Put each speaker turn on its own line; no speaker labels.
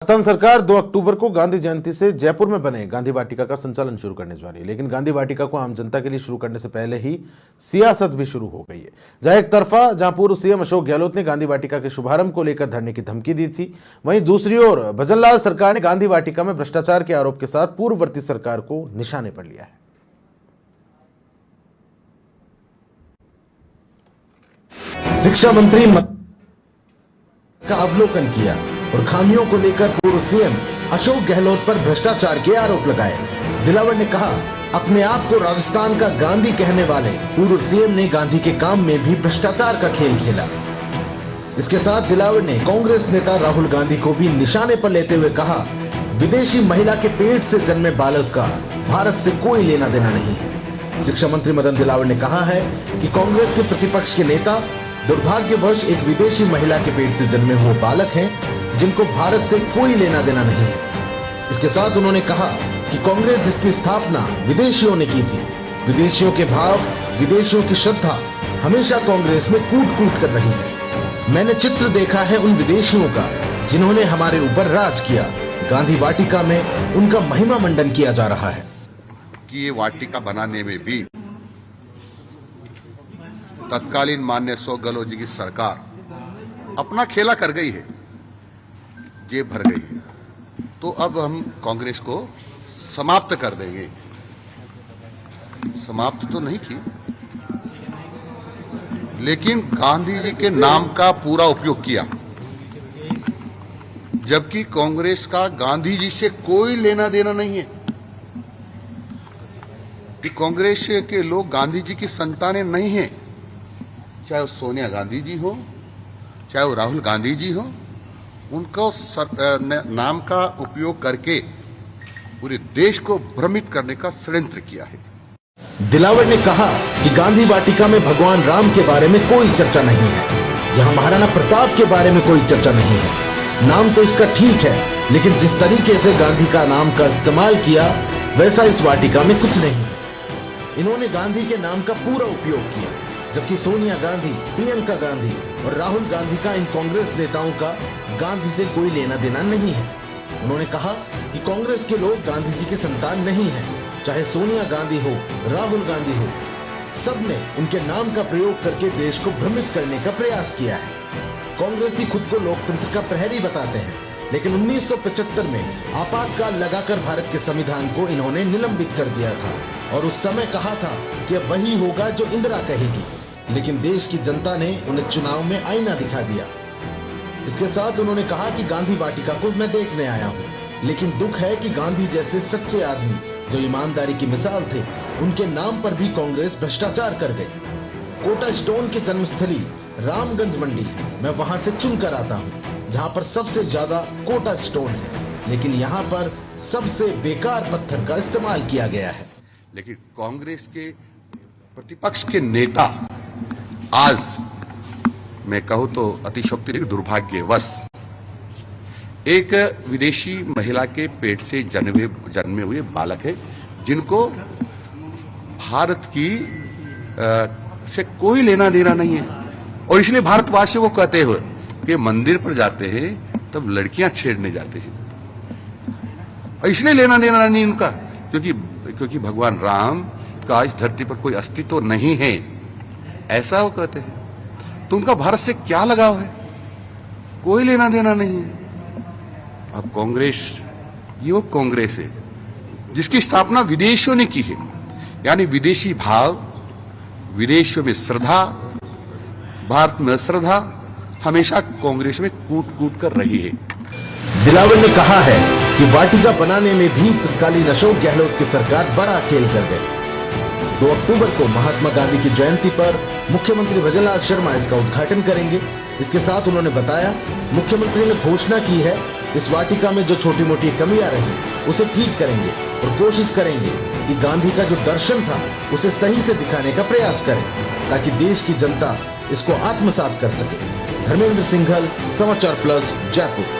राजस्थान सरकार 2 अक्टूबर को गांधी जयंती से जयपुर में बने गांधी वाटिका का संचालन शुरू करने जा रही है। लेकिन गांधी वाटिका को आम जनता के लिए शुरू करने से पहले ही सियासत भी शुरू हो गई है। जहां पूर्व सीएम अशोक गहलोत ने गांधी वाटिका के शुभारंभ को लेकर धरने की धमकी दी थी, वहीं दूसरी ओर भजनलाल सरकार ने गांधी वाटिका में भ्रष्टाचार के आरोप के साथ पूर्ववर्ती सरकार को निशाने पर लिया है।
शिक्षा मंत्री का अवलोकन किया और खामियों को लेकर पूर्व सीएम अशोक गहलोत पर भ्रष्टाचार के आरोप लगाए। दिलावर ने कहा, अपने आप को राजस्थान का गांधी कहने वाले पूर्व सीएम ने गांधी के काम में भी भ्रष्टाचार का खेल खेला। इसके साथ दिलावर ने कांग्रेस नेता राहुल गांधी को भी निशाने पर लेते हुए कहा, विदेशी महिला के पेट से जन्मे बालक का भारत से कोई लेना देना नहीं है। शिक्षा मंत्री मदन दिलावर ने कहा है कि कांग्रेस के प्रतिपक्ष के नेता दुर्भाग्यवश एक विदेशी महिला के पेट से जन्मे हुए बालक हैं, जिनको भारत से कोई लेना देना नहीं है। इसके साथ उन्होंने कहा कि कांग्रेस जिसकी स्थापना विदेशियों ने की थी, विदेशियों के भाव, विदेशियों की श्रद्धा हमेशा कांग्रेस में कूट कूट कर रही है। मैंने चित्र देखा है उन विदेशियों का जिन्होंने हमारे ऊपर राज किया। गांधी वाटिका में उनका महिमा मंडन किया जा रहा है
कि ये वाटिका बनाने में भी तत्कालीन माननीय अशोक गहलोत जी की सरकार अपना खेला कर गई है, जेब भर गई है। तो अब हम कांग्रेस को समाप्त कर देंगे। समाप्त तो नहीं की, लेकिन गांधी जी के नाम का पूरा उपयोग किया, जबकि कांग्रेस का गांधी जी से कोई लेना देना नहीं है। कि कांग्रेस के लोग गांधी जी की संतानें नहीं हैं, चाहे वो सोनिया गांधी जी हो, चाहे वो राहुल गांधी जी हो, उनको नाम का उपयोग करके पूरे देश को भ्रमित करने का षड्यंत्र किया है।
दिलावर ने कहा कि गांधी वाटिका में भगवान राम के बारे में कोई चर्चा नहीं है, यहाँ महाराणा प्रताप के बारे में कोई चर्चा नहीं है। नाम तो इसका ठीक है, लेकिन जिस तरीके से गांधी का नाम का इस्तेमाल किया, वैसा इस वाटिका में कुछ नहीं। इन्होंने गांधी के नाम का पूरा उपयोग किया, जबकि सोनिया गांधी, प्रियंका गांधी और राहुल गांधी का इन कांग्रेस नेताओं का गांधी से कोई लेना देना नहीं है। उन्होंने कहा कि कांग्रेस के लोग गांधी जी के संतान नहीं हैं, चाहे सोनिया गांधी हो, राहुल गांधी हो, सबने उनके नाम का प्रयोग करके देश को भ्रमित करने का प्रयास किया है। कांग्रेसी खुद को लोकतंत्र का प्रहरी बताते हैं, लेकिन 1975 में आपातकाल लगाकर भारत के संविधान को इन्होंने निलंबित कर दिया था और उस समय कहा था कि अब वही होगा जो इंदिरा कहेगी, लेकिन देश की जनता ने उन्हें चुनाव में आईना दिखा दिया। इसके साथ उन्होंने कहा कि गांधी वाटिका को मैं देखने आया हूँ, लेकिन दुख है कि गांधी जैसे सच्चे आदमी जो ईमानदारी की मिसाल थे, उनके नाम पर भी कांग्रेस भ्रष्टाचार कर गई। कोटा स्टोन की जन्मस्थली रामगंज मंडी, मैं वहां से चुन कर आता हूँ, जहाँ पर सबसे ज्यादा कोटा स्टोन है, लेकिन यहाँ पर सबसे बेकार पत्थर का इस्तेमाल किया गया है।
लेकिन कांग्रेस के प्रतिपक्ष के नेता आज, मैं कहूं तो अतिशयोक्ति, दुर्भाग्यवश एक विदेशी महिला के पेट से जन्मे हुए बालक है, जिनको भारत की से कोई लेना देना नहीं है। और इसलिए भारतवासियों को कहते हुए कि मंदिर पर जाते हैं तब लड़कियां छेड़ने जाते हैं, और इसलिए लेना देना नहीं उनका, क्योंकि भगवान राम का इस धरती पर कोई अस्तित्व नहीं है, ऐसा वो कहते हैं। तो उनका भारत से क्या लगाव है? कोई लेना देना नहीं है। अब कांग्रेस, ये वो कांग्रेस है जिसकी स्थापना विदेशियों ने की है, यानी विदेशी भाव, विदेशियों में श्रद्धा, भारत में श्रद्धा हमेशा कांग्रेस में कूट कूट कर रही है।
दिलावर ने कहा है कि वाटिका बनाने में भी तत्कालीन अशोक गहलोत की सरकार बड़ा खेल कर गई। 2 अक्टूबर को महात्मा गांधी की जयंती पर मुख्यमंत्री भजनलाल शर्मा इसका उद्घाटन करेंगे। इसके साथ उन्होंने बताया, मुख्यमंत्री ने घोषणा की है इस वाटिका में जो छोटी मोटी कमियां रही उसे ठीक करेंगे और कोशिश करेंगे कि गांधी का जो दर्शन था उसे सही से दिखाने का प्रयास करें, ताकि देश की जनता इसको आत्मसात कर सके। धर्मेंद्र सिंघल, समाचार प्लस, जयपुर।